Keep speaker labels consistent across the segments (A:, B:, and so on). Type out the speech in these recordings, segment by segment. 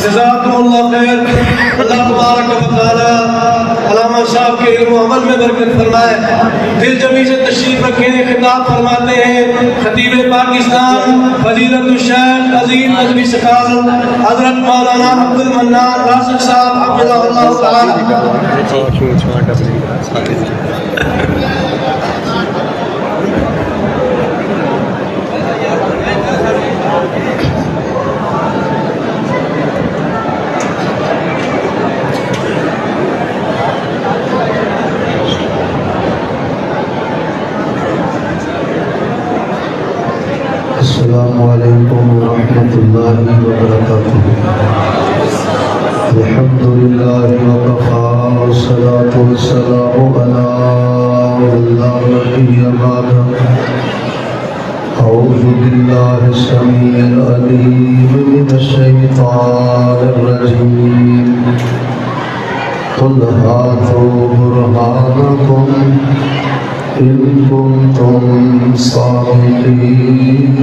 A: جزاکم اللہ خیر. اللہ تبارک و تعالی علامہ صاحب کے علم و عمل میں برکت فرمائے. دل جمی سے تشریف رکھیں. خطاب فرماتے ہیں خطیب پاکستان فضیلت الشیخ عظیم نظمی ثقافت حضرت مولانا عبد المنان راشد صاحب حفظہ اللہ تعالی.
B: السلام علیکم ورحمۃ اللہ وبرکاتہ. الحمدللہ وکفی والصلاة والسلام علی من لا نبی بعدہ. اعوذ باللہ السمیع العلیم من الشیطان الرجیم. قل ہاتوا برہانکم إن كنتم صادقين.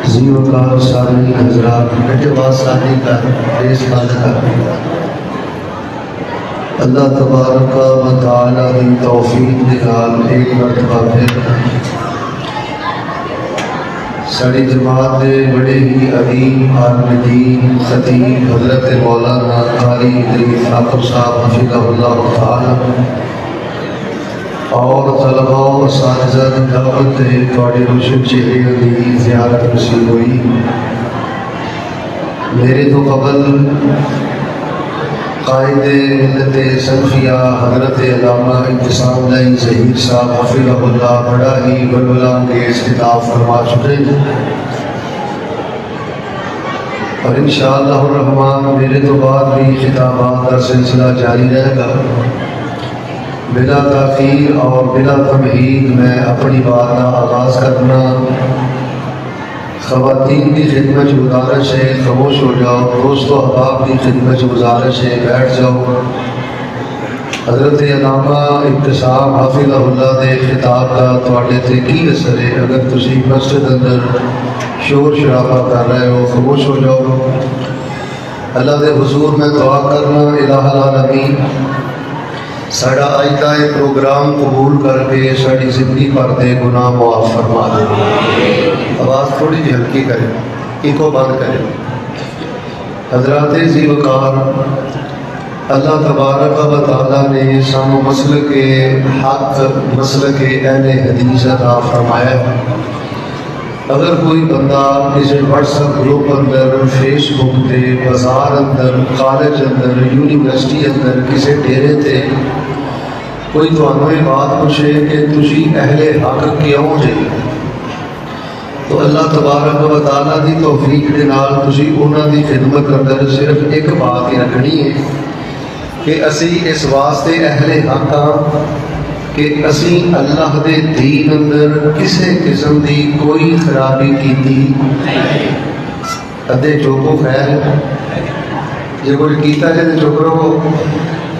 B: زیوکار سامعین حضرات، بیٹے باز سامعین کا ریس خالقہ اللہ تبارک و تعالیٰ کی توفیق کے نال ایک مرتبہ پھر ساری جماعت بڑے ہی عظیم عالم دین خطیب حضرت مولانا قاری ادریس عاقب صاحب حفظہ اللہ تعالی اور طلباء و اساتذہ کی دعوت ہے تھوڑے روشن چہرے کی زیارت نصیب ہوئی. میرے تو قبل قائد ملت سلفیہ حضرت علامہ انتصام لائی ظہیر صاحب حفظہ اللہ بڑا ہی بلبلا انگیز خطاب فرما چکے ہیں اور انشاءاللہ الرحمن میرے تو بعد بھی خطابات کا سلسلہ جاری رہے گا. بلا تاخیر اور بلا تمہید میں اپنی بات کا آغاز کرنا. خواتین کی خدمت گزارش ہے خاموش ہو جاؤ. دوست و احباب کی خدمت گزارش ہے بیٹھ جاؤ. حضرت علامہ انتصام حفظہ اللہ دے خطاب کا تواڈے تے کی اثر ہے؟ اگر تسی مسجد اندر شور شرابہ کر رہے ہو خاموش ہو جاؤ. اللہ دے حضور میں دعا کرنا الہ العالمین ساڑا آئیتا ہے پروگرام قبول کر کے ساڑی زندگی پر دے گناہ معاف فرما دے. آواز تھوڑی جی ہلکی کریں، ایکو بند کریں. حضرات ذی وقار، اللہ تبارک و تعالیٰ نے سانو مسلک حق مسلک اہل حدیث عطا فرمایا. اگر کوئی بندہ کسی واٹس ایپ گروپ اندر فیس بک تے بازار اندر کالج اندر یونیورسٹی اندر کسی ڈیرے تے کوئی تمہیں یہ بات پوچھے کہ تسی اہل حق کیوں جے، تو اللہ تبارک و تعالیٰ دی توفیق دے نال تسی انہاں دی خدمت اندر صرف ایک بات ہی رکھنی ہے کہ اسی اس واسطے اہل حق ہاں کہ اسی اللہ دے دین اندر کسی قسم دی کوئی خرابی کیتی ادھے چوکو خیر جے کوئی کیتا جے تے چپ رہو،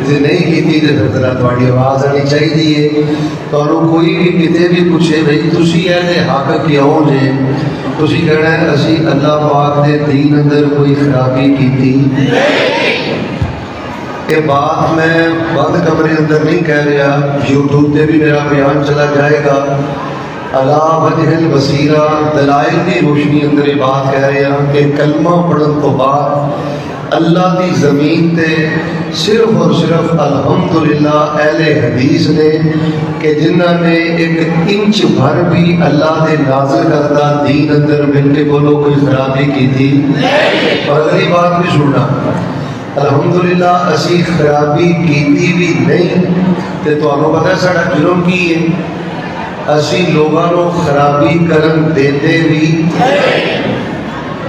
B: جے نہیں کیتی تے پھر ذرا تہاڈی آواز آنی چاہیے. تانوں کوئی بھی کتے بھی پوچھے بھئی تسی اہل حق کیوں جے، تسی کہنا ہے اسی اللہ پاک دے دین اندر کوئی خرابی کیتی. یہ بات میں بند کمرے اندر نہیں کہہ رہا، یوٹیوب پہ بھی میرا بیان چلا جائے گا. علی وجہ البصیرہ دلائل کی روشنی اندر یہ بات کہہ رہے ہیں کہ کلمہ پڑھن تو بعد اللہ دی زمین تے صرف اور صرف الحمدللہ اہل حدیث نے کہ جنہ نے ایک انچ بھر بھی اللہ دے نازل کردہ دین اندر مل کے بولو کوئی خرابی کی تھی. اور اگلی بات بھی سننا، الحمدللہ اسی خرابی کیتی بھی نہیں تے تو آپ پتہ ہے ساڑا جرم کی ہے، اسی لوگاں نو خرابی کرن دیتے بھی.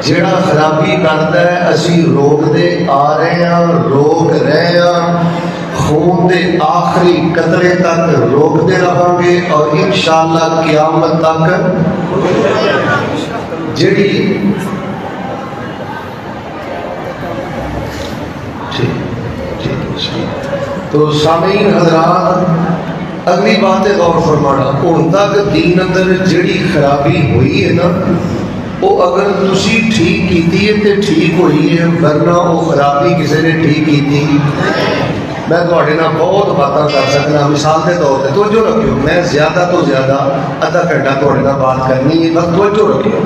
B: جڑا خرابی کرتا ہے اسی روک دے آ رہے ہیں، روک رہے ہیں، خون دے آخری قطرے تک روک دے رہاں گے اور انشاءاللہ قیامت تک جڑی تو سامعین حضرات اگلی بات ہے غور فرمانا، ہن تک دین اندر جڑی خرابی ہوئی ہے نا، وہ اگر تسی ٹھیک کیتی ہے تے ٹھیک ہوئی ہے، ورنہ وہ خرابی کسی نے ٹھیک کیتی۔ میں تھوڑے نال بہت باتاں کر سکنا، مثال کے طور پہ توجہ رکھیو، میں زیادہ تو زیادہ آدھا گھنٹہ تھوڑے نال بات کرنی ہے، بس توجہ رکھیو۔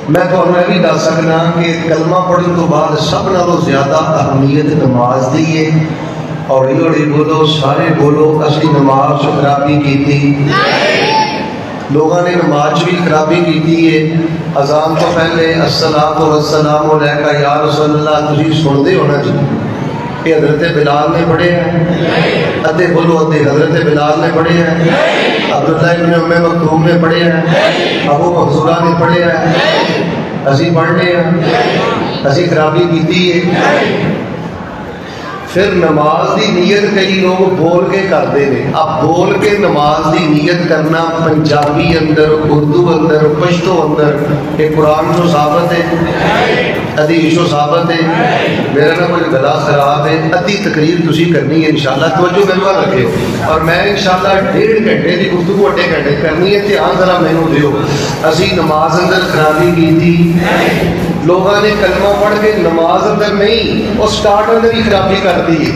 B: میں تمہیں یہ بھی دس سکنا کہ کلمہ پڑھنے تو بعد سب نالوں زیادہ اہمیت نماز دی ہے۔ ہولی ہولی بولو، سارے بولو، اسی نماز خرابی کی تھی، لوگوں نے نماز بھی خرابی کی ہے۔ اذان تو پہلے الصلاۃ والسلام علیکہ یا رسول اللہ تسی سنتے ہونا جی، یہ حضرت بلال نے پڑھے ہیں، ادھے بولو ادھے حضرت بلال نے پڑھے ہیں، عبداللہ ابن ام مکتوم نے پڑھے ہیں، ابو محذورہ نے پڑھے ہیں، اسی پڑھنے ہیں، اسی خرابی کی ہے۔ پھر نماز دی نیت کئی لوگ بول کے کرتے ہیں، اب بول کے نماز دی نیت کرنا پنجابی اندر، اردو اندر، پشتو اندر، یہ قرآن جو ثابت ہے، حدیث جو ثابت ہے، میرا نہ کوئی گلا خراب ہے، ادھی تقریر تسی کرنی ہے انشاءاللہ، توجہ میرے پاس رکھے، اور میں انشاءاللہ 1.5 گھنٹے کی گفتگو 1.5 گھنٹے کرنی ہے، دھیان ذرا مینوں دیو۔ اسی نماز اندر خرابی کی تھی، لوگوں نے کلمہ پڑھ کے نماز اندر نہیں، وہ سٹارٹ اندر ہی خرابی کر دی۔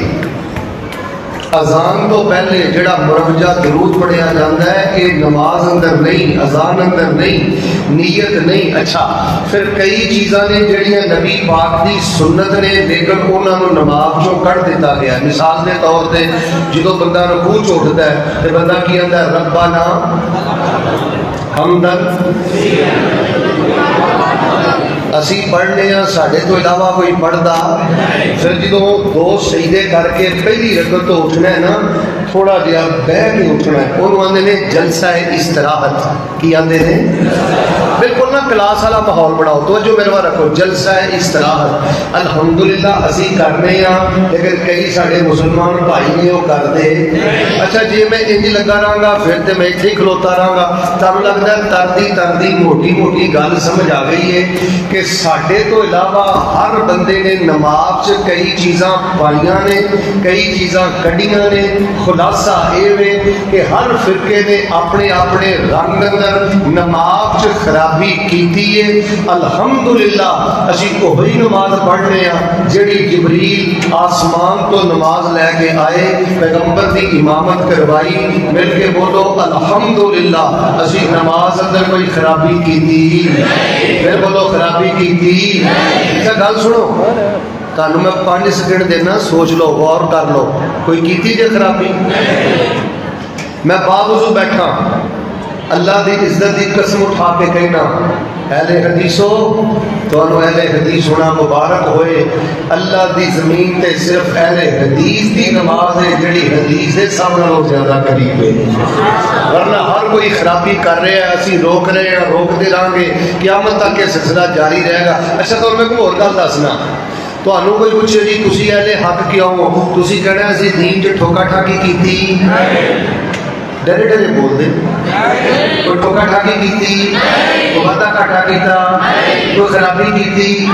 B: اذان تو پہلے جڑا مروجہ درود پڑھیا جاتا ہے یہ نماز اندر نہیں، اذان اندر نہیں، نیت نہیں۔ اچھا پھر کئی چیزاں نے جڑیاں نبی پاک دی سنت نے، لیکن انہوں نے نماز چوں کٹ دیتا گیا۔ مثال کے طور پہ جدو بندہ رکوع چھوڑتا ہے تو بندہ کی آتا ہے ربنا حمدن، اسی پڑھنے ہیں، ساڑھے تو علاوہ کوئی پڑھدا، پھر جدو 2 سجدے کر کے پہلی رکعت تو اٹھنا ہے نا، تھوڑا جہا بہ کے اٹھنا ہے، انہوں آندے نے جلسہ استراحت، کی آندے نے بالکل نہ کلاس والا ماحول بناؤ، توجہ میرے پاس رکھو، جلسہ استراحت الحمدللہ اسی کرنے ہیں، لیکن کئی ساڑھے مسلمان بھائی نے وہ کرتے۔ اچھا جی میں انج لگا رہا گا پھر تو میں اتنے کھلوتا رہا گا، تمہیں لگتا ہے تردی موٹی موٹی گل سمجھ آ گئی ہے کہ ساڈے تو علاوہ ہر بندے نے نماز کئی چیزاں پائیاں نے، کئی چیزاں کڈیاں نے۔ خلاصہ یہ کہ ہر فرقے نے اپنے اپنے رنگ اندر نماز خرابی کیتی ہے۔ الحمدللہ اسی وہی نماز پڑھنے ہیں جڑی جبریل آسمان تو نماز لے کے آئے، پیغمبر دی امامت کروائی، مل کے بولو الحمدللہ اسی نماز اندر کوئی خرابی کیتی، پھر بولو خرابی کیتی۔ اچھا گل سنو، تانوں میں 5 سیکنڈ دینا، سوچ لو، غور کر لو، کوئی کیتی جے خرابی؟ میں باوضو بیٹھا، اللہ دی عزت دی قسم اٹھا کے کہنا اہل حدیثو تانوں اہل حدیث ہونا مبارک ہوئے، اللہ دی زمین تے صرف اہل حدیث دی نماز ہے جڑی حدیث ہے سب نالوں زیادہ قریب ہے، ورنہ ہر کوئی خرابی کر رہے ہیں، اسی روک رہے ہیں، روکتے رہیں گے، قیامت تک یہ سلسلہ جاری رہے گا۔ اچھا تو میں کوئی اور گل دسنا، تانوں کوئی پوچھے جی تسی اہل حق کیوں ہو، تسی کہنا اسی دین چ ٹھوکا ٹھاکی کیتی، ڈرے ڈرے بول دے، کوئی ٹھوکا ٹھاکی کیتی، کوئی وعدہ گھاٹا کیتا، کوئی خرابی کیتی۔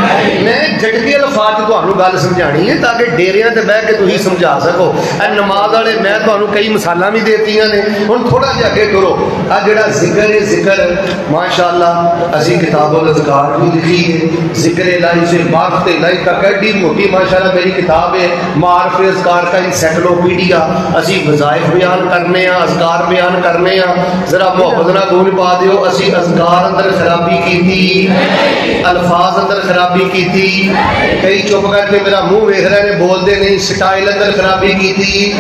B: میں جٹکے الفاظ تانوں گل سمجھانی ہے تاکہ ڈیریاں تے بہ کے تسی سمجھا سکو۔ اے نماز والے میں تانوں کئی مثالاں بھی دیتیاں نے، ہن تھوڑا جہا اگے کرو۔ آ جڑا ذکر ہے، ذکر ماشاءاللہ اسی کتاب الاذکار بھی لکھی ہے، ذکر الہی سے معرفت الہی تک ایڈی موٹی ماشاءاللہ میری کتاب ہے، معارف اذکار کا انسائکلوپیڈیا۔ اسی وظائف بیان کرنے ہیں، اذکار بیان کرنے ہیں، ذرا محبت نہ گول پا دیو، اسی اذکار اندر خرابی کیتی، الفاظ اندر خرابی کیتی، کئی چپ کر کے میرا منہ ویکھ رہے نے بول دے نہیں، سٹائل اندر خرابی کیتی،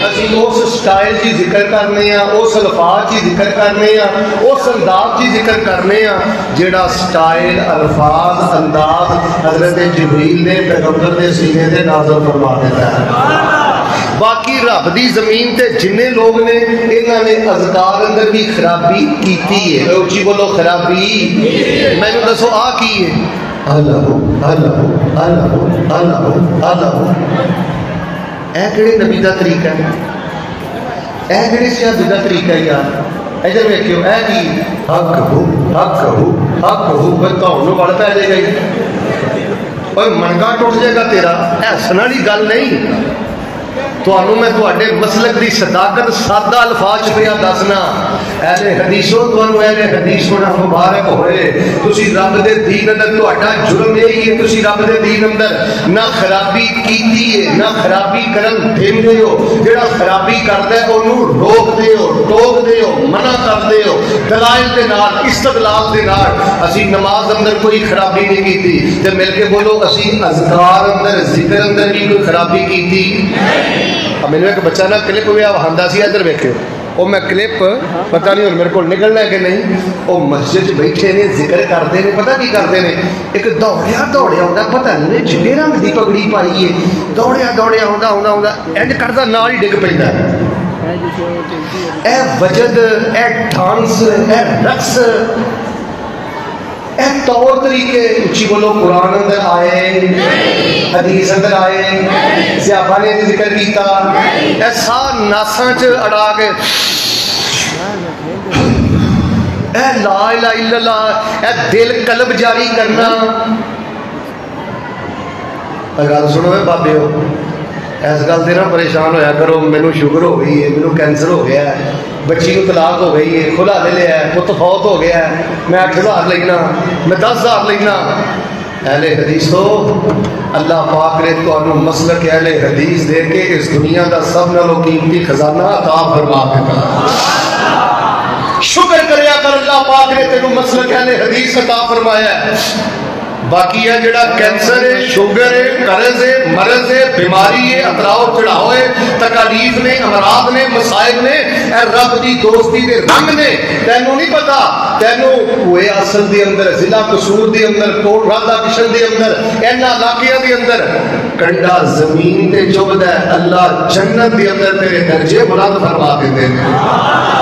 B: اسی اس سٹائل کی ذکر کرنے ہیں، اس الفاظ کی ذکر کرنے ہیں، اس انداز کی ذکر کرنے ہیں جڑا سٹائل الفاظ انداز حضرت جبریل نے پیغمبر دے سینے تے نازل فرما دیتا ہے۔ باقی رب دی زمین تے جنے لوگ نے انہوں نے اذکار اندر بھی خرابی کیتی ہے، اچھی بولو خرابی۔ میں نے دسو آ کی ہے اللہ اللہ اللہ اللہ اللہ، اے کہڑے نبی دا طریقہ ہے، اے کہڑے صحابی دا طریقہ ہے یار؟ ادھر ویکھیو اے کی حق ہو حق ہو حق ہو، بتاؤ بڑھ پہ جائے گا اور منگا ٹوٹ جائے گا تیرا، ہسن والی گل نہیں۔ تانوں میں تواڈے مسلک دی صداقت سادہ الفاظ پہ دسنا. اہل حدیثوں تانوں اہل حدیث ہونا مبارک ہوئے. تسی رب دے دین اندر تہاڈا جرم یہی ہے تسی رب دے دین اندر نہ خرابی کیتی ہے نہ خرابی کرن دیندے ہو. جڑا خرابی کردا ہے اونوں روک دے ہو ٹوک دے ہو منع کر دے ہو دلائل دے نال استدلال دے نال. اسی نماز اندر کوئی خرابی نہیں کیتی تے مل کے بولو اسی اذکار اندر ذکر اندر بھی کوئی خرابی کیتی نہیں. میرے ایک بچہ نا کلپ بھی آندا سی ادھر ویکھے وہ میں کلپ پتہ نہیں میرے کو نکلنا ہے کہ نہیں. وہ مسجد بیٹھے نے ذکر کرتے ہیں پتہ کی کرتے ہیں ایک دوڑیا ہوتا پتہ نہیں چٹے رنگ کی پگڑی پائی ہے دوڑیا ہوتا اینڈ کرتا نال ہی ڈگ پہ. اے وجد اے ڈانس اے رقص اے طور طریقے اچھی بولو قرآن اندر آئے حدیث اندر آئے صحابہ نے ذکر کیتا اے سار ناساں چ اڑا کے اے لا الہ الا اللہ اے دل قلب جاری کرنا. گل سنو اے بابیو اس گل سے نہ پریشان ہویا کرو مینوں شوگر ہو گئی ہے مینوں کینسر ہو گیا ہے بچی کو طلاق ہو گئی ہے کھلا لے لیا ہے پت فوت ہو گیا ہے میں 8,000 لینا میں 10,000 لینا. اہل حدیث تو اللہ پاک نے تانوں مسلک اہل حدیث دے کے اس دنیا دا سب نالوں قیمتی خزانہ عطا فرما دیتا. شکر کریا کر اللہ پاک نے تینوں مسلک اہل حدیث عطا فرمایا ہے. باقی ہے جڑا کینسر ہے شوگر ہے قرض ہے مرض ہے بیماری ہے اتراؤ چڑھاؤ ہے تکالیف نے امراض نے مصائب نے اے رب دی دوستی دے رنگ نے تینوں نہیں پتا. تینوں کوئے اصل دے اندر ضلع قصور دے اندر کوٹ رادا کشن دے اندر اینا علاقیاں دے اندر کنڈا زمین تے چبدا ہے اللہ جنت دے اندر تیرے درجے بلند فرما دیندے نے.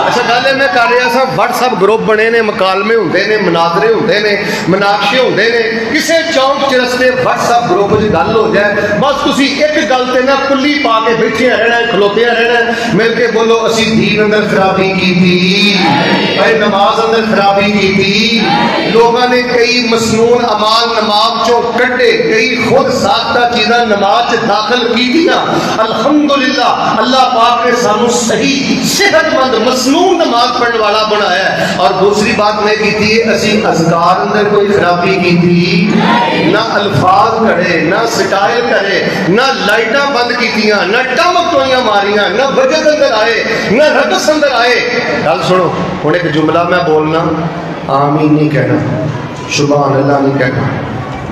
B: اچھا گل میں کر رہا سا واٹس ایپ گروپ بنے نے مکالمے ہوندے نے مناظرے ہوندے نے مناقشے ہوندے نے کسے چوک چرستے واٹس ایپ گروپ وچ گل ہو جائے بس تسی ایک گل تے نہ کلی پا کے بیٹھے رہنا کھلوتے رہنا مل کے بولو اسی دین اندر خرابی کیتی اے نماز اندر خرابی کیتی. لوگاں نے کئی مسنون اعمال نماز چوں کڈے کئی خود ساختہ چیزاں نماز چ داخل کیتیاں. الحمدللہ اللہ پاک نے سانو صحیح صحت مند مسنون نماز پڑھنے والا بنایا ہے. اور دوسری بات میں کیتی ہے اسی اذکار اندر کوئی خرابی کیتی نہ الفاظ کڑے نہ سٹائل کرے نہ لائٹاں بند کیتیاں نہ ٹمکٹوئیاں ماریاں نہ وجد اندر آئے نہ رقص اندر آئے. گل سنو ہن ایک جملہ میں بولنا آمین نہیں کہنا سبحان اللہ نہیں کہنا.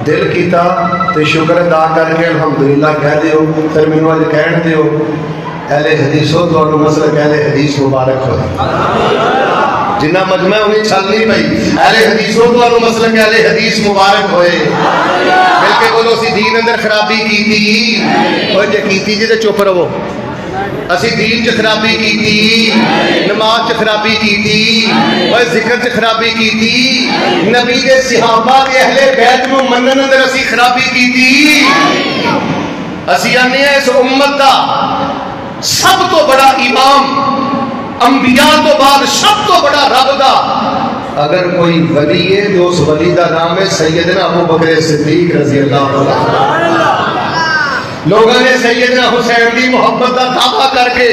B: دل کیتا تے شکر ادا کر کے الحمدللہ کہہ دیو پھر مینوں اج کہن دیو اہل حدیثوں تانوں مسلک اہل حدیث مبارک ہو. جنہ مجمع ہوئی چھل نہیں پئی اہل حدیثوں تانوں مسلک اہل حدیث مبارک ہوئے. مل کے بولو اسی دین اندر خرابی کیتی اور جے کیتی جے تے چپ رہو. اسی دین چ خرابی کیتی نماز چ خرابی کیتی اور ذکر چ خرابی کیتی نبی دے صحابہ دے اہل بیت نو منن اندر اسی خرابی کیتی. اسی آنے ہیں اس امت دا سب تو بڑا امام انبیاء تو بعد سب تو بڑا رب دا اگر کوئی ولی ہے تو اس ولی دا نام ہے سیدنا ابو بکر صدیق رضی اللہ عنہ. لوگوں نے سیدنا حسین دی محبت دا دعویٰ کر کے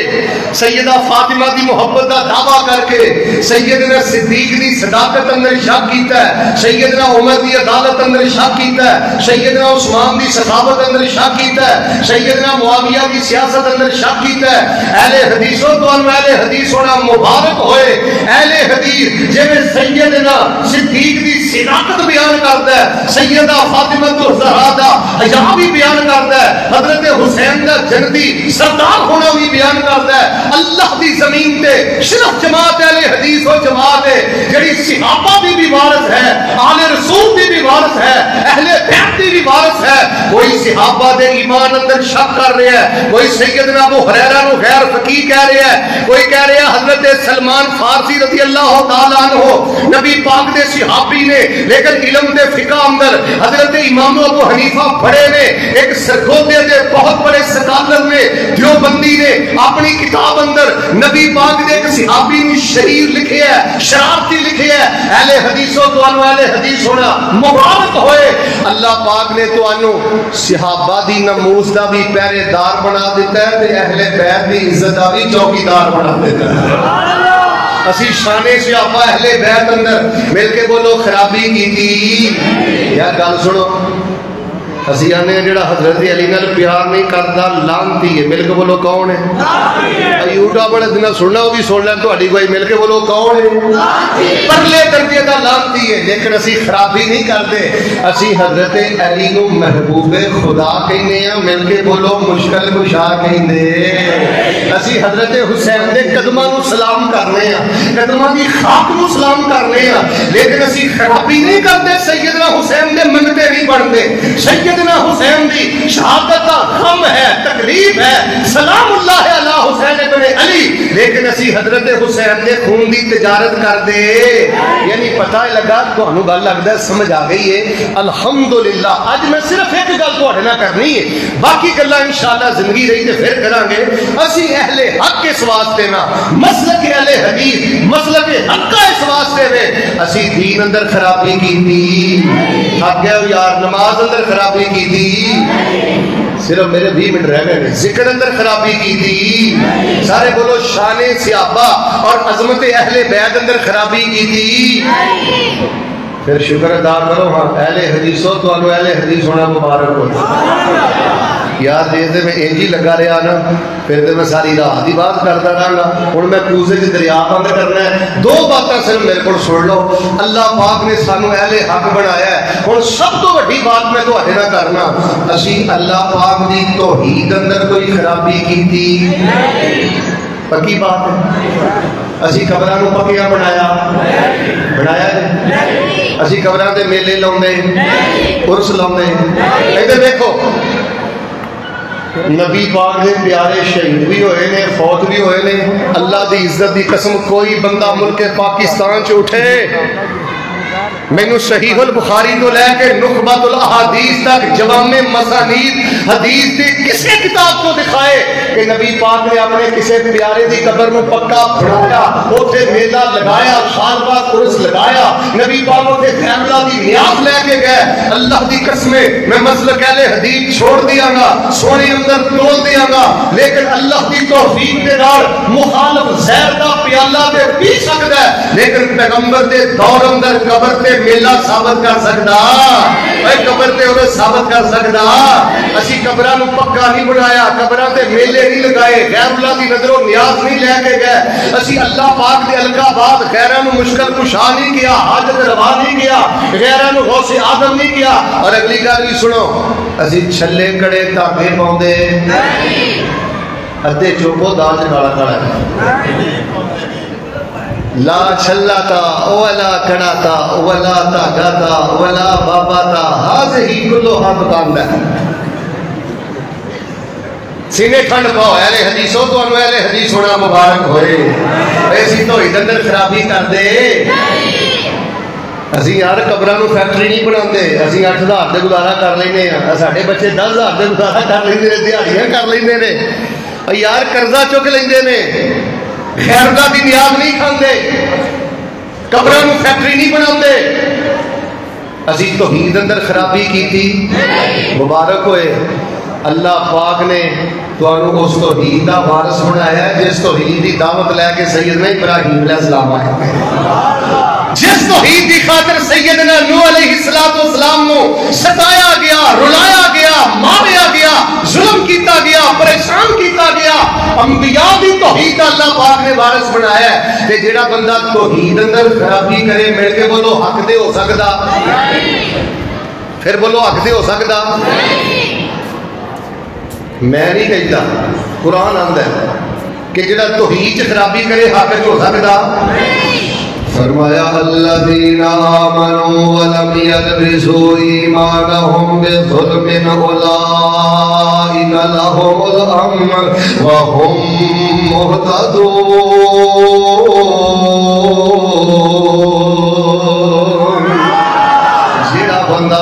B: سیدہ فاطمہ دی محبت دا دعویٰ کر کے سیدنا صدیق دی صداقت اندر شک کیتا ہے سیدنا عمر دی عدالت اندر شک کیتا ہے سیدنا عثمان دی سخاوت اندر شک کیتا ہے سیدنا معاویہ دی سیاست اندر شک کیتا ہے. اہل حدیثوں تو اہل حدیث ہونا مبارک ہوئے. اہل حدیث جے سیدنا صدیق دی صداقت بیان کرتا ہے سیدہ فاطمہ الزہرا دا حیا بھی بیان کرتا ہے حضرت حسین کا جنتی سردار ہونا بھی بیان کرتا ہے. اللہ دی زمین تے صرف جماعت اہل حدیث و جماعت ہے جڑی صحابہ دی بھی وارث ہے آل رسول دی بھی وارث ہے اہل بیت دی بھی وارث ہے. کوئی صحابہ دے ایمان اندر شک کر رہا ہے کوئی سیدنا ابو ہریرہ نو غیر فقیہ کہہ رہا ہے کوئی کہہ رہا ہے حضرت سلمان فارسی رضی اللہ تعالیٰ عنہ نبی پاک دے صحابی نے لیکن علم دے فقہ اندر حضرت امام ابو حنیفہ بڑے نے ایک سرگودے
C: دے بہت بڑے سکالر نے دیوبندی نے اپنی کتاب اندر نبی پاک دے ایک صحابی نے شریر لکھے ہے، شرارتی لکھے ہے، اہل حدیثوں تو انو اہل حدیث ہونا مبارک ہوئے، اللہ پاک نے تو انو صحابہ دی نموز دا بھی پہرے دار بنا دیتا ہے تے اہل بیت دی عزت دا بھی چوکی دار بنا دیتا ہے۔ اسی شانے صحابہ اہل بیت اندر مل کے بولو خرابی کی تھی یا گل سنو، اسی آنے جڑا حضرت علی نال پیار نہیں کرتا لانتی ہے، مل کے بولو کون ہے؟ یوٹا بڑے دن سننا وہ بھی سن لیں تو اڈی کوئی مل کے بولو کون ہے؟ پرلے درجے دا لانتی ہے، لیکن اسی خرابی نہیں کرتے، اسی حضرت علی کو محبوب خدا کہنے ہیں، مل کے بولو مشکل کشا کہنے، اسی حضرت حسین دے قدماں نو سلام کرنے ہیں، قدماں دی خاک نو سلام کرنے ہیں، لیکن اسی خرابی نہیں کرتے، سیدنا حسین دے منتے نہیں بڑھتے، سیدنا حسین دی شہادت غم ہے، تکلیف ہے، سلام اللہ علیہ حسین ابن علی، لیکن اسی حضرت حسین دے خون دی تجارت کر دے، یعنی پتہ لگا تو انہوں گل لگتا ہے سمجھ آ گئی ہے۔ الحمدللہ آج میں صرف ایک گل تو نہ کرنی ہے، باقی گلا انشاءاللہ زندگی رہی تے پھر کریں گے۔ اسی اہل حق اس واسطے نا مسلک اہل حدیث مسلک حق کا اس واسطے میں اسی دین اندر خرابی کی تھی، تھک گئے یار، نماز اندر خرابی کی تھی، صرف میرے 20 منٹ رہ گئے، ذکر اندر خرابی کی تھی، سارے بولو شان صحابہ اور عظمت اہل بیت اندر خرابی کی تھی، پھر شکر ادا کرو ہاں اہل حدیثوں تو انو اہل حدیث ہونا مبارک ہو۔ یار دیکھتے میں انجی لگا رہا نا پھر تو میں ساری رات کی بات کرتا رہا گا، ہوں میں کوزے کی دریا بند کرنا ہے، دو باتیں صرف میرے کو سن لو، اللہ پاک نے سانو اہل حق بنایا ہے، ہوں سب تو بڑی بات میں تو نہ کرنا، اسی اللہ پاک دی توحید اندر کوئی خرابی کی تھی، پکی بات ہے، اسی قبراں نو پکیاں بنایا ہے، اسی قبراں دے میلے لاؤندے عرس لاؤندے، ادھر دیکھو نبی پاک نے پیارے شہید بھی ہوئے نے، فوت بھی ہوئے نے، اللہ دی عزت دی قسم کوئی بندہ ملک پاکستان چ اٹھے مینوں صحیح البخاری تو لے کے نخبۃ الاحادیث تک جوامع مسانید حدیث دی کسی کتاب کو دکھائے کہ نبی پاک نے اپنے کسی پیارے دی قبر میں پکا بنایا، اوتھے میلہ لگایا، سال بعد عرس لگایا، نبی پاک اوتھے فیملا دی نیاز لے کے گئے، اللہ دی قسمیں میں مسلک اہل حدیث چھوڑ دیاں گا، سونے اندر تول دیاں گا، لیکن اللہ دی توفیق دے نال مخالف زہر دا پیالہ تے پی سکدا ہے، لیکن پیغمبر دے دور اندر قبر تے میلہ ثابت کر سکدا، اے قبر تے اوے ثابت کر سکدا، اسی قبراں نو پکا نہیں بنایا، قبراں تے میلے نہیں لگائے، غیر اللہ دی نظر و نیاز نہیں لے کے گئے، اسی اللہ پاک دے القابات غیراں نو مشکل کشا نہیں کیا، حاجت روا نہیں کیا، غیراں نو غوث اعظم نہیں کیا، اور اگلی گل بھی سنو، اسی چھلے کڑے دھاگے پاؤندے ادھے چوکو دال چ کالا کالا لا چھلا تا ولا کڑا تا ولا دھاگا تا ولا بابا تا ہاذہ کلو ہاتھ باندھا سینے ٹھنڈ پاؤ اہل حدیثوں تو انو اہل حدیث ہونا مبارک ہوئے، ایسی تو ادھر خرابی کر دے، اسی یار قبراں نو فیکٹری نہیں بناندے، اسی 8,000 دے گزارا کر لینے ہیں، ساڈے بچے 10,000 دے گزارا کر لیندے نے، دیہڑیاں کر لیندے نے، یار قرضہ چک لیندے نے، خیر دا دی نیاز نہیں کھاندے، قبراں نو فیکٹری نہیں بناندے، اسی توحید اندر خرابی کی تھی، مبارک ہوئے، اللہ پاک نے تو انو اس توحید دا وارث بنایا ہے جس توحید دی دعوت لے کے سیدنا ابراہیم علیہ السلام آئے، جس توحید دی خاطر سیدنا نوح علیہ السلام نو ستایا گیا، رلایا گیا، ماریا گیا، ظلم کیتا گیا، پریشان کیتا گیا، انبیاء دی توحید اللہ پاک نے وارث بنایا ہے، تے جیڑا بندہ توحید اندر خرابی کرے مل کے بولو حق دے ہو سکدا، پھر بولو حق دے ہو سکدا، میں نہیں کہتا، قرآن آندا ہے کہ جڑا توحید خرابی کرے حق ہو سکدا، فرمایا الذین آمنوا ولم یلبسوا ایمانہم بظلم اولئک لہم الامن وہم مہتدون، جڑا بندہ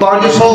B: 500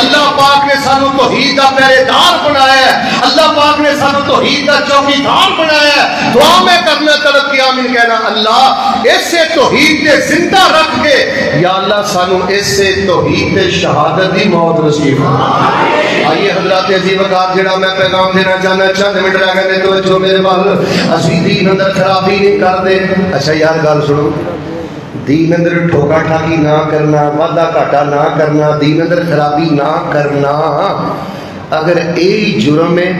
C: اللہ پاک نے سانو توحید کا پہرےدار بنایا ہے، اللہ پاک نے سانو توحید کا چوکیدار بنایا ہے۔ دعا میں کرنا تڑپ کے آمین کہنا، اللہ اسے توحید نے زندہ رکھ کے یا اللہ سانو اسے توحید شہادت دی موت نصیب فرما۔ آئیے حضرات عزیز وقار جڑا میں پیغام دینا چاہنا، چند منٹ رہ گئے تو جو میرے بال اسی دین اندر خرابی نہیں کر دے۔ اچھا یار گل سنو، دین اندر ٹھوکا ٹھاکی نہ کرنا، وعدہ گھاٹا نہ کرنا، دین اندر خرابی نہ کرنا، اگر یہی جرم ہے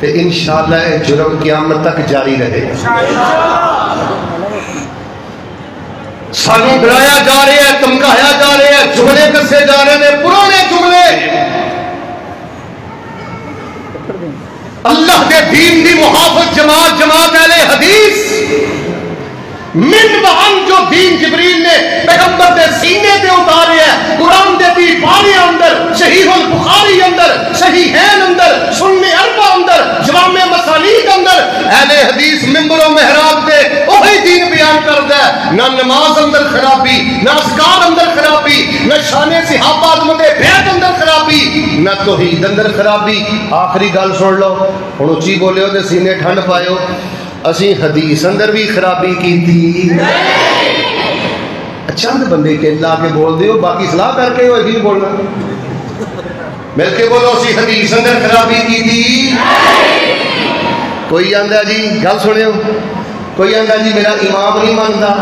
C: تو انشاءاللہ یہ جرم قیامت تک جاری رہے گا۔ سانو ڈرایا جا رہا ہے، دھمکایا جا رہا ہے، جملے کسے جا رہے ہیں پرانے جملے، اللہ کے دین دی محافظ جماعت جماعت اہل حدیث من بہن جو دین جبریل نے پیغمبر دے سینے تے اتارے ہے، قرآن دے دی بارے اندر، صحیح البخاری اندر، صحیحین اندر، سنن اربع اندر، جوامع مسانید اندر، اہل حدیث ممبر و محراب تے وہی دین بیان کردا ہے۔ نہ نماز اندر خرابی، نہ اذکار اندر خرابی، نہ شان صحابہ دے بیعت اندر خرابی، نہ توحید اندر خرابی۔ آخری گل سن لو، ہن اچھی بولے تے سینے ٹھنڈ پائیو، اسی حدیث اندر بھی خرابی کی تھی، چند بندے کے لا کے بول دیو، باقی صلاح کر کے ہوئے بھی بولنا، مل کے بولو اسی حدیث اندر خرابی کی تھی۔ کوئی آندا جی گل سنیو، کوئی آندا جی میرا امام نہیں مانتا،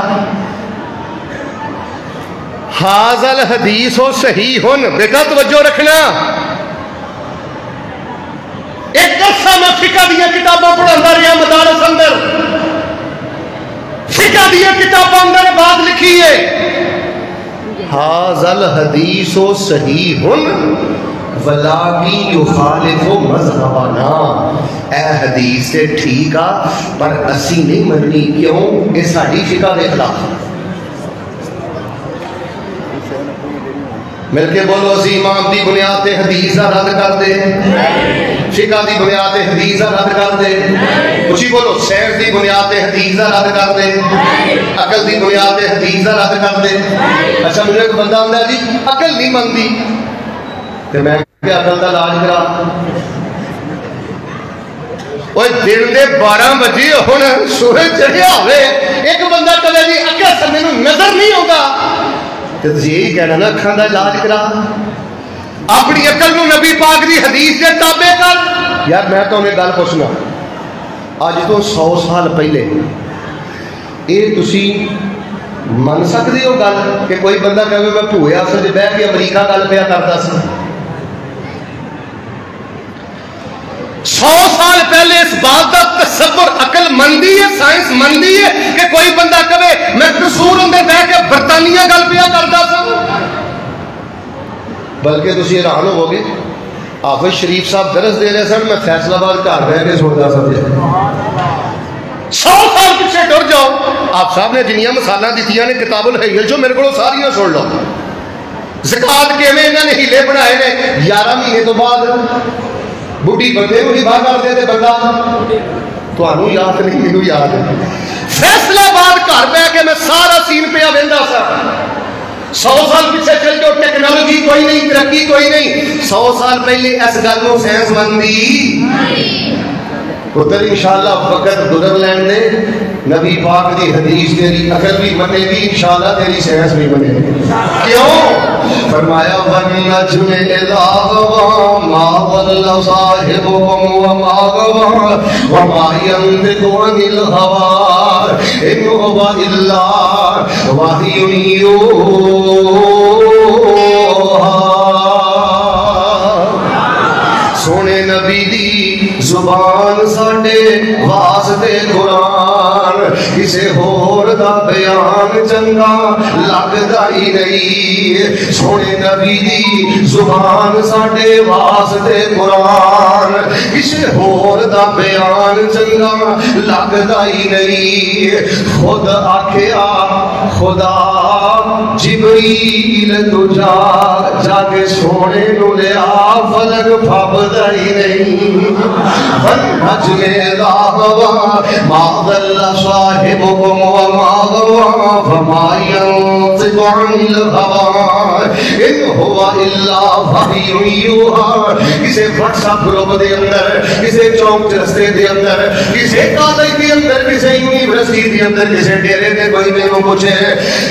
C: حاضر الحدیث و صحیح بیٹا توجہ رکھنا۔ ایک عرصہ میں فقہ دیا کتاباں پڑھاتا رہا مدارس اندر، فقہ دیا کتاباں اندر بات لکھی ہے، حاضل حدیث و صحیح ولاکی یخالف مذہبنا، اے حدیث سے ٹھیک آ پر اسی نہیں مننی، کیوں؟ یہ ساڑھی فقہ دے خلاف۔ مل کے بولو اسی امام دی بنیاد تے حدیث دا رد کر دے، فقہ دی بنیاد تے حدیث دا رد کر دے، اچھی بولو سائنس دی بنیاد تے حدیث دا رد کر دے، عقل دی بنیاد تے حدیث دا رد کر دے۔ اچھا مجھے ایک بندہ آندا ہے جی عقل نہیں مانتی، تے میں کہ عقل دا علاج کرا، اوے دن دے 12 بجے ہن سورج چڑھیا ہوئے، ایک بندہ کہے جی عقل سے مینوں نظر نہیں آوندا، تو یہی کہنا نا اکھاں دا علاج کرا، اپنی عقل نو نبی پاک دی حدیث دے تابع کر۔ یار میں تو انہیں گل پوچھنا، اج تو 100 سال پہلے اے تسی من سکتے ہو گل کہ کوئی بندہ کہے میں بھوئے اصل چ بہ کے امریکہ گل پیا کرتا سا؟ 100 سال پہلے اس بات کا تصور عقل مندی ہے، سائنس مندی ہے کہ کوئی بندہ کہے میں قصور اندر بہ کے برطانیہ گل پیا کرتا سا؟ بلکہ تسی حیران ہوو گے، حافظ شریف صاحب درس دے رہے سن، میں فیصلہ آباد گھر بہ کے سنتا سا۔ 100 سال پیچھے ٹر جاؤ، آپ صاحب نے جنیاں مثالاں دتیاں نے کتاب الحیل جو میرے کو ساریاں سن لو، زکات کیویں انہاں نے ہیلے بنائے نے، 11 مہینے تو بعد بڈھی بندے کو نباہ کر دے تے بندہ تانوں یاد نہیں مینوں یاد ہے۔ فیصلہ آباد گھر بہ کے میں سارا سین پیا ویندا سا۔ 100 سال پیچھے چل جاؤ، ٹیکنالوجی کوئی نہیں، ترقی کوئی نہیں، 100 سال پہلے اس گل کو سائنس مندی پتر انشاءاللہ وقت گزر لین دے، نبی پاک دی حدیث تیری عقل بھی منے گی، انشاءاللہ تیری سائنس بھی منے گی۔ کیوں؟ فرمایا وَالنَّجْمِ إِذَا غَوَىٰ مَا ضَلَّ صَاحِبُكُمْ وَمَا غَوَىٰ وَمَا يَنطِقُ عَنِ الْهَوَىٰ إِنْ هُوَ إِلَّا وَحْيٌ يُوحَىٰ۔ سونے نبی دی زبان ساڈے واسطے قرآن، کسے ہور دا بیان چنگا لگدا ہی نہیں۔ سونے نبی دی زبان ساڈے واسطے قرآن، کسے ہور دا بیان چنگا لگدا ہی نہیں۔ خود آکھیا خدا جبریل تو جا کے سونے نو لیا، فلک پھبدا ہی نہیں۔ وَالنَّجْمِ إِذَا هَوَىٰ مَا ضَلَّ صَاحِبُكُمْ وَمَا غَوَىٰ وَمَا يَنطِقُ
B: ينطق عن الهوى ان هو الا وحی یوحی. کسی واٹس ایپ گروپ دے اندر, کسی چوک رستے دے اندر, کسی کالج دے اندر, کسی یونیورسٹی دے اندر, کسی ڈیرے دے کوئی مینوں پوچھے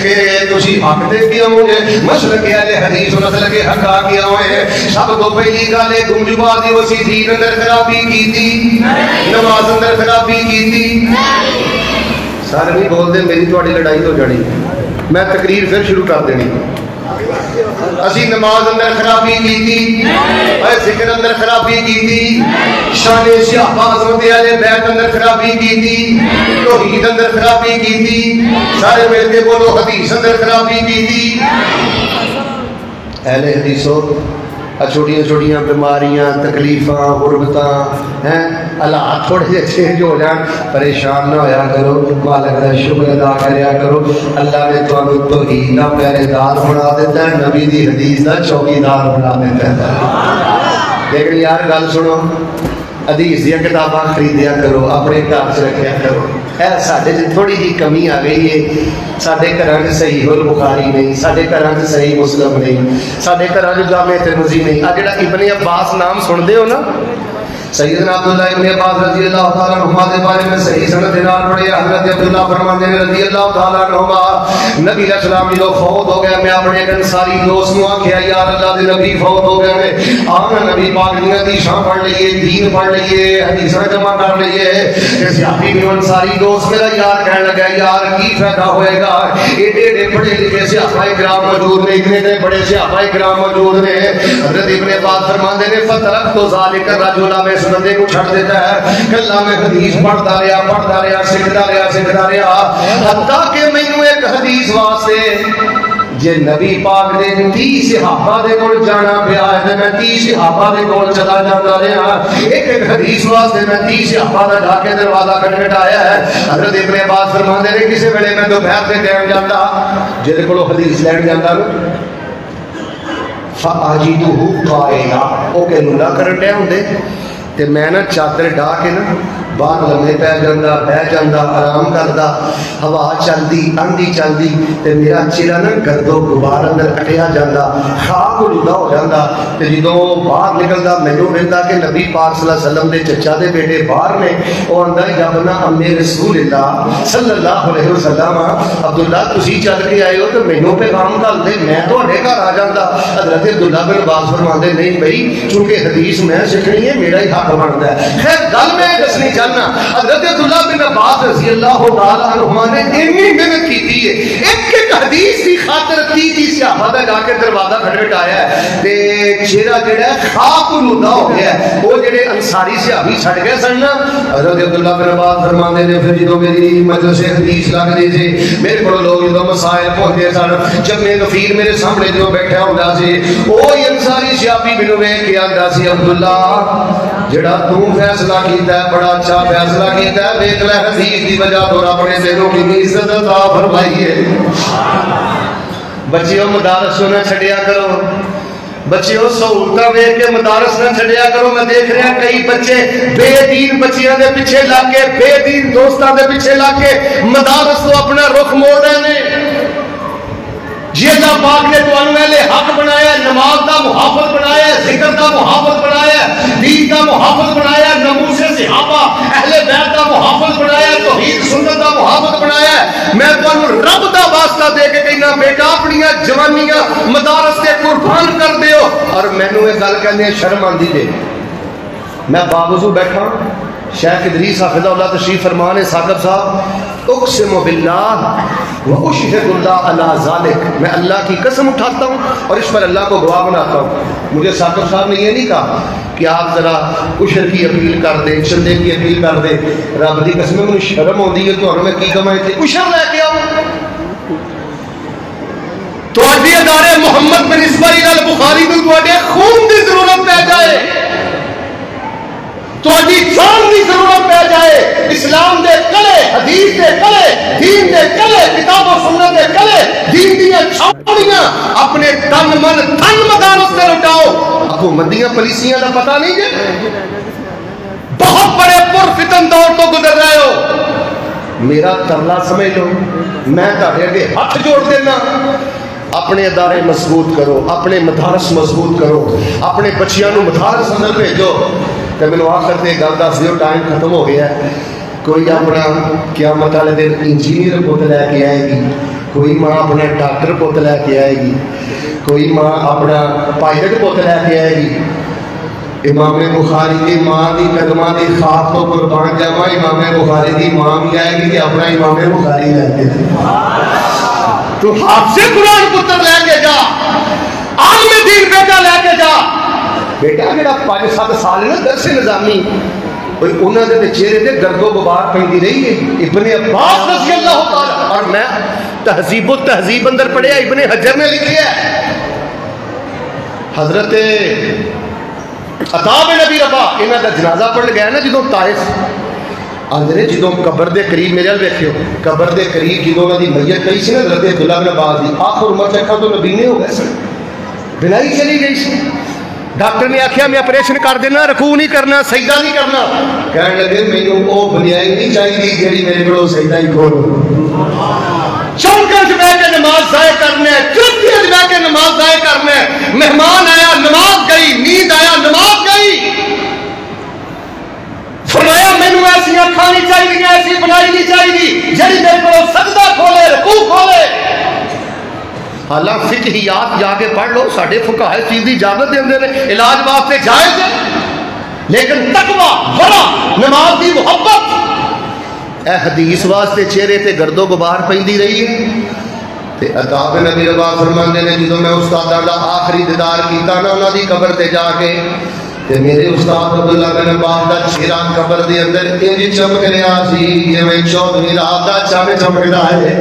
B: کہ تسی حق دے کیا ہوئے مسلک اہل حدیث مسلک حق آ کیا ہوئے, سب تو پہلی گل ہے گنجبا دی وسی دین اندر خرابی کیتی, نماز اندر خرابی کیتی. سارے نہیں بول دے, میری تھوڑی لڑائی ہو جانی, میں تقریر پھر شروع کر دینی. اسی نماز اندر خرابی کیتی, ذکر اندر خرابی کیتی, شان صحابہ حضرت اہل بیت اندر خرابی کیتی, توحید اندر خرابی کیتی, سارے مل کے بولو حدیث اندر خرابی کیتی. اہل حدیثوں چھوٹیاں چھوٹیاں بیماریاں, تکلیفاں, غربتاں ہیں, حالات تھوڑے جے چینج ہو جان, پریشان نہ ہویا کرو, مالک کا شکر ادا کریا کرو. اللہ نے تمہیں توحید دا پہرے دار بنا دیتا ہے, نبی دی حدیث دا چوکیدار بنا دیتا ہے. لیکن یار گل سنو, حدیث دیا کتاباں خریدیا کرو, اپنے گھر چ رکھیا کرو. ساڈے تھوڑی جی کمی آ گئی ہے, ساڈے گھراں چ صحیح البخاری نہیں, ساڈے گھراں چ صحیح مسلم نہیں, ساڈے گھراں چ جامع ترمذی نہیں. آ جڑا ابن عباس نام سن دے ہو نا, سیدنا عبداللہ ابن عباس رضی اللہ تعالیٰ عنہما دے بارے میں صحیح سند دینار پڑھے. حضرت عبداللہ فرماتے ہیں رضی اللہ تعالیٰ عنہما, نبی علیہ السلام جو فوت ہو گئے, میں اپنے ایک انصاری دوست نو آکھیا یار اللہ دے نبی فوت ہو گئے نے, آنا نبی پاک دی حدیثاں پڑھ لئیے, دین پڑھ لئیے, حدیثاں جمع کر لئیے. صحابی میرا انصاری دوست میرا یار کہنے لگا یار کی فائدہ ہوئے گا, ایڈے ایڈے پڑھے لکھے صحابہ کرام موجود نے, اتنے اتنے بڑے صحابہ کرام موجود نے. حضرت ابن عباس فرماتے ہیں فترکت ذالک الرجل, میں اس بندے کو چھڑ دیتا ہے, کلا میں حدیث پڑھتا رہا, سکھتا رہا, حتیٰ کہ مینوں ایک حدیث واسطے جے نبی پاک دے 30 صحابہ دے کول جانا پیا ہے تے میں 30 صحابہ دے کول چلا جاتا رہا. ایک ایک حدیث واسطے میں 30 صحابہ دا جا کے دروازہ کھٹکھٹایا ہے. حضرت ابن عباس فرماندے نے کسی ویلے میں دوپہر دے ٹائم جاتا, جے کولوں حدیث لین جاتا نا, فاجدہ قائلا, او کہ نہ کرن ڈے ہوندے تے میں نا چادر ڈا کے نا باہر لمے پہ جانا, بہ جانا, آرام کردا, ہوا چلدی, آندھی چلدی, تے میرا چہرہ نا گرد و غبار اندر اٹیا جانا, خاک جدا ہو جانا. تے جدوں باہر نکلدا مینوں ویندا کہ نبی پاک صلی اللہ علیہ وسلم دے چچا دے بیٹے باہر نے, او آندا جبنا امی رسول اللہ صلی اللہ علیہ وسلم, عبداللہ تسی چل کے آئے ہو تے مینوں پیغام گل دے, میں تہاڈے گھر آ جاندا. حضرت عبداللہ بن عباس فرماندے نہیں بھائی, چونکہ حدیث میں سیکھنی ہے, میرا ہی حق بنتا ہے. خیر گل میں دسنی چاہنا, حضرت عبداللہ بن عباس رضی اللہ تعالیٰ عنہما نے اتنی محنت کی ہے, ایک ایک حدیث کی خاطر 30 صحابہ دا جا کے دروازہ کھٹکھٹایا ہے, تے چہرہ جڑا ہے خاک الہدا ہو گیا ہے. وہ جڑے انصاری صحابی چھڑ گئے سن نا, حضرت عبداللہ بن عباس فرماندے نے پھر جدوں میری مجلس حدیث لگ دی سی, میرے کو لوگ جدوں مسائل پہنچے سن, جب میں غفیر میرے سامنے جو بیٹھا ہوندا سی, وہی انصاری صحابی مینوں ویکھ کے آندا سی عبداللہ جڑا تو فیصلہ کیتا ہے بڑا اچھا فیصلہ کیتا ہے, دیکھ لے حدیث دی وجہ تو رب نے تینوں کی عزت عطا فرمائی ہے. بچیوں مدارس نہ چھڈیا کرو, بچیوں سہولتاں ویکھ کے مدارس نہ چھڈیا کرو. میں دیکھ رہا کئی بچے بے دین بچیاں دے پیچھے لگ کے, بے دین دوستاں دے پیچھے لگ کے مدارس تو اپنا رخ موڑ رہے ہیں. جی اللہ پاک نے تو اہل حق بنایا, نماز دا محافظ بنایا, ذکر دا محافظ بنایا, دین دا محافظ بنایا, ناموس صحابہ اہل بیت دا محافظ بنایا, توحید سنت دا محافظ بنایا. میں تانوں رب دا واسطہ دے کے کہنا بیٹا اپنی جوانیاں مدارس تے قربان کر دیو. اور مینوں یہ گل کہنے شرم آندی جے, میں باوضو بیٹھا, شیخ ادریس حافظہ اللہ تشریف فرمان ثاقب صاحب, اقسم باللہ و اشہد اللہ علی ذالک, میں اللہ کی قسم اٹھاتا ہوں اور اس پر اللہ کو گواہ بناتا ہوں. مجھے ثاقب صاحب نے یہ نہیں کہا کہ آپ ذرا عشر کی اپیل کر دیں, چندے کی اپیل کر دیں. رب دی قسم مجھے شرم ہوندی ہے, تو میں کی کمائے تھے عشر لے کے آؤں. تو اڈی ادارے محمد بن اسماعیل البخاری کو تواڈے خون دی ضرورت پہ جائے, تو جان کی ضرورت پہ جائے, اسلام دے کلے, حدیث دے کلے, دین دے کلے, کتاب و سنت دے کلے, دین دیاں چھاؤنیاں اپنے تن من دھن مدارس سے لٹاؤ. حکومتیاں پولیسیاں کا پتہ نہیں جے, بہت بڑے پرفتن دور تو گزر رہے ہو.
C: میرا ترلا سمجھ لو، میں تہاڈے اگے ہاتھ جوڑ دینا، اپنے ادارے مضبوط کرو، اپنے مدارس مضبوط کرو، اپنے بچیاں نو مدارس اندر بھیجو۔ تے مینوں آخر تے گل دس دیو، ٹائم ختم ہو گیا ہے۔ کوئی اپنا قیامت والے دن انجینئر پوت لے کے آئے گی، کوئی ماں اپنا ڈاکٹر پوت لے کے آئے گی، کوئی ماں اپنا پائلٹ پوت لے کے آئے گی۔ امام بخاری کی ماں دی قدماں دی خاک تو قربان جاواں، امام بخاری دی ماں بھی آئے گی کہ اپنا امام بخاری لے کے تو حافظ قرآن پتر لے کے جا، عالم دین بیٹا لے کے جا۔ بیٹا جڑا 5-7 سال نا درس نظامی، انہوں نے چہرے تے گرد و غبار پیندی رہی ہے۔ ابن عباس رضی اللہ تعالی، اور میں تہذیب و تہذیب اندر پڑھیا، ابن حجر نے لکھیا ہے، حضرت عطا بن ابی رباح انہاں دا جنازہ پڑھ گیا نا جدوں طائف اندر، جدوں قبر دے قریب، میرے ال ویکھیو قبر دے قریب جدوں انہاں دی میت پئی سی نا حضرت عبداللہ بن عباس دی، آخر عمر چکھا تو نبی نے ہو گئے سن، بنائی چلی گئی سی۔ ڈاکٹر نے آخیا میں آپریشن کر دینا، رکوع نہیں کرنا، سجدہ نہیں کرنا۔ کہنے لگے مینوں او بنیائی نہیں چاہیے جیڑی میرے کولوں سجدہ ہی کھول، چونکہ بیٹھ کے نماز ضائع کرنا ہے، چوکی بیٹھ کے نماز ضائع کرنا ہے۔ مہمان آیا نماز گئی، نیند آیا نماز گئی۔ فرمایا مینوں ایسی اکھاں نہیں چاہیے، ایسی بنائی نہیں چاہیے جیڑی میرے کولوں سجدہ کھولے، رکوع کھولے۔ حالانکہ فقہیات جا کے پڑھ لو، ساڈے فقہاء اس چیز کی اجازت دیندے نے، علاج واسطے جائز ہے، لیکن تقوی، ورع، نماز دی محبت، اے حدیث واسطے چہرے تے گرد و غبار پیندی رہی ہے۔ تے عطا بن ابی رباح فرماندے نے جدوں میں استاداں دا آخری دیدار کیتا نا انہاں دی قبر تے جا کے، تے میرے استاد عبداللہ بن عباس دا چہرہ قبر دے اندر انج چمک رہا سی جویں 14ویں رات دا چاند چمکدا ہے۔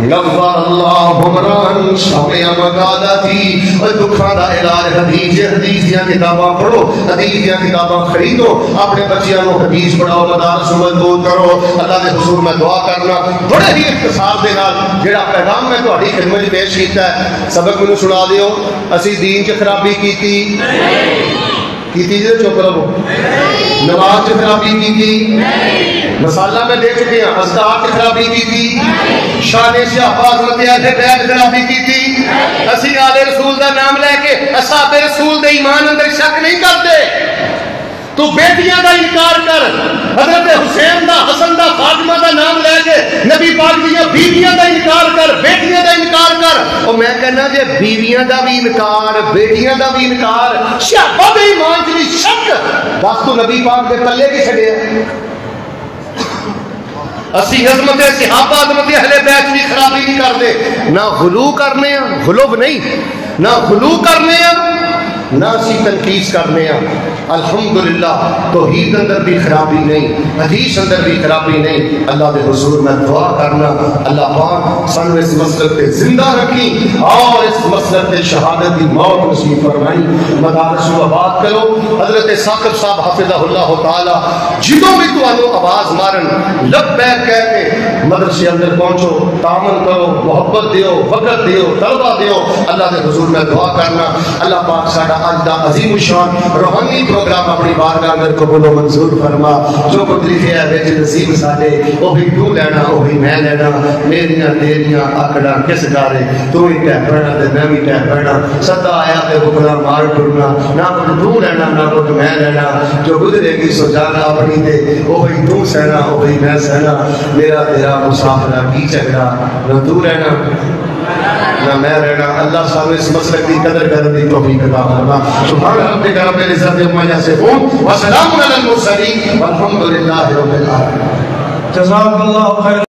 C: غفر اللہ عمران شامع مقادتی، اور دکھاں دا علاج حدیث، حدیث دیاں کتاباں پڑھو، حدیث دیاں کتاباں خریدو، اپنے بچیاں کو حدیث پڑھاؤ، مدارس مضبوط کرو۔ اللہ دے حضور میں دعا کرنا بڑے ہی اختصار دے نال جڑا پیغام میں تہاڈی خدمت وچ پیش کیتا ہے، سبق مینوں سنا دیو۔ اسی دین چ خرابی کیتی جی، چپ رہو۔ نماز چ خرابی کیتی، مسالہ میں دے چکے ہیں، اذکار چ خرابی کیتی، شان صحابہ عظمت اہل بیت خرابی کیتی، اسی آل رسول دا نام لے کے اصحاب رسول دے ایمان اندر شک نہیں کرتے۔ تو بیٹیاں دا انکار کر، حضرت حسین دا، حسن دا، فاطمہ دا نام لے کے نبی پاک دیاں بیویاں دا انکار کر، بیٹیاں دا انکار کر۔ اور میں کہنا جے بیویاں دا بھی انکار، بیٹیاں دا بھی انکار، صحابہ دے ایمان چ بھی شک، دس تو نبی پاک دے پلے کی چھڈیا۔ اسی عظمت صحابہ عظمت اہل بیت کی خرابی نہیں کرتے، نہ غلو کرنے ہیں، غلو نہیں، نہ غلو کرنے ہیں، نہ اسی تنقیص کرنے ہیں۔ الحمدللہ توحید اندر بھی خرابی نہیں، حدیث اندر بھی خرابی نہیں۔ اللہ دے حضور میں دعا کرنا اللہ پاک سانو اس مسلک پہ زندہ رکھی اور اس مسلک پہ شہادت کی موت نصیب فرمائی۔ مدارس کو آباد کرو۔ حضرت ثاقب صاحب حفظہ اللہ تعالی جدوں بھی تانوں آواز مارن لبیک کہہ کے مدرسے اندر پہنچو، تعاون کرو، محبت دیو، وقت دیو، طلبہ دیو۔ اللہ دے حضور میں دعا کرنا اللہ پاک ساڈا اج دا عظیم الشان روحانی پروگرام اپنی بارگاہ اندر قبول و منظور فرما۔ جو کچھ لکھیا ہے وچ نصیب ساڈے، او بھی تو لینا، او بھی میں لینا۔ میریاں تیریاں آکڑاں کس گارے، تو ہی کہہ پڑھنا تے میں بھی کہہ پڑھنا۔ سدا آیا تے بکڑا مار ٹرنا، نہ کچھ تو لینا نہ کچھ میں لینا۔ جو گزرے گی سو جانا اپنی تے، او بھی تو سہنا او بھی میں سہنا۔ میرا تیرا مسافرہ کی جھگڑا، نہ تو رہنا نہ میں رہنا۔ اللہ صاحب اس مسلک کی قدر کرنے کی توفیق عطا فرما۔ سبحان ربک رب العزت عما یصفون وسلام علی المرسلین والحمد للہ رب العالمین۔
A: جزاک اللہ خیر۔